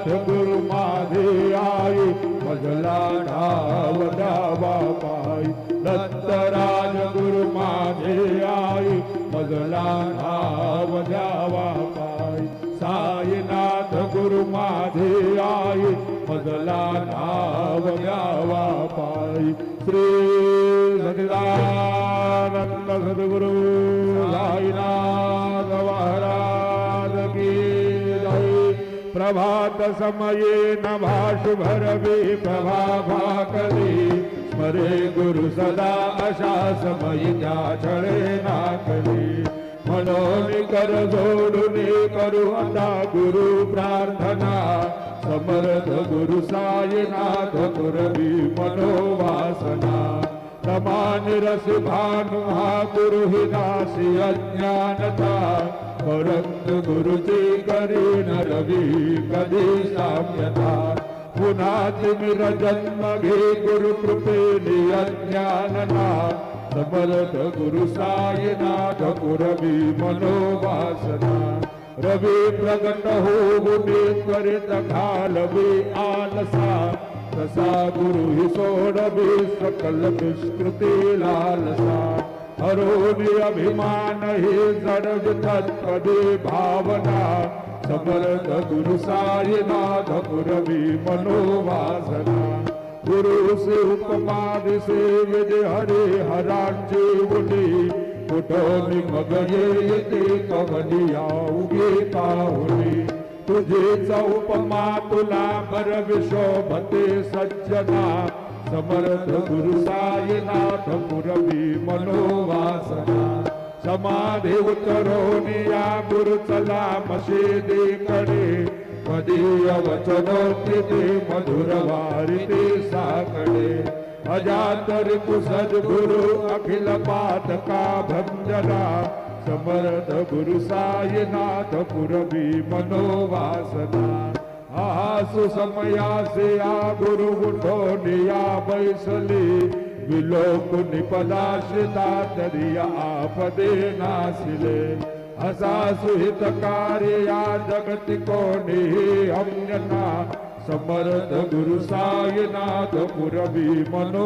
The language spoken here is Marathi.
साईनाथ गुरु माझे आई मजला ठाव द्यावा पायी दत्तराज गुरु माझे आई मजला ठाव द्यावा पायी साईनाथ गुरु माझे आई मजला ठाव द्यावा पायी श्री सच्चिदानंद सद्गुरु साईनाथ महाराज की जय। प्रभात समये नभा शुभरवे प्रभाभाकरी स्मरे गुरु सदा अशा समयी त्या छळे नाकली मनोनी कर जोडुनी करू आता गुरु प्रार्थना समर्थ गुरु साईनाथ कुरवी मनोवासना समान रस भानु हा गुरु हि दासी अज्ञानता परंतु गुरुची करी न रवी कधी साम्यता पुन्हा तिमिर जन्म घे गुरु कृपेने अज्ञानना समर्थ गुरु साईनाथ कुरवी मनोवासना रवी प्रगट होऊनी त्वरित घालवी आलसा तसा गुरु हि सोडवी सकल दुष्कृती लालसा हरोनी अभिमान हि जड तत्पदी भावना समर्थ गुरु साईनाथ कुरवी मनोवासना गुरु से उपमा दिसे विजय हरे हरांची उडी कुठोनी मग येते कवनिया उगे पाहुनी तुझेच उपमा तुला बर विशोभते सज्जना समर्थ गुरु साईनाथ कुरवी मनोवासना समाधी उतरोनी या गुरु चला मशिदीकडे मदीय वचनोक्ती मधुर वारिते साकडे अजातरि सद्गुरु अखिल पातका भंजना समर्थ गुरु साईनाथ कुरवी मनोवासना आसु समयासे या गुरु उठोनिया बैसली विलोक निपदाशिता तरिया आपदे नासिले असा सुहित कार्य या जगति कोणी अन्यथा समर्थ गुरु साईनाथ कुरवी मनो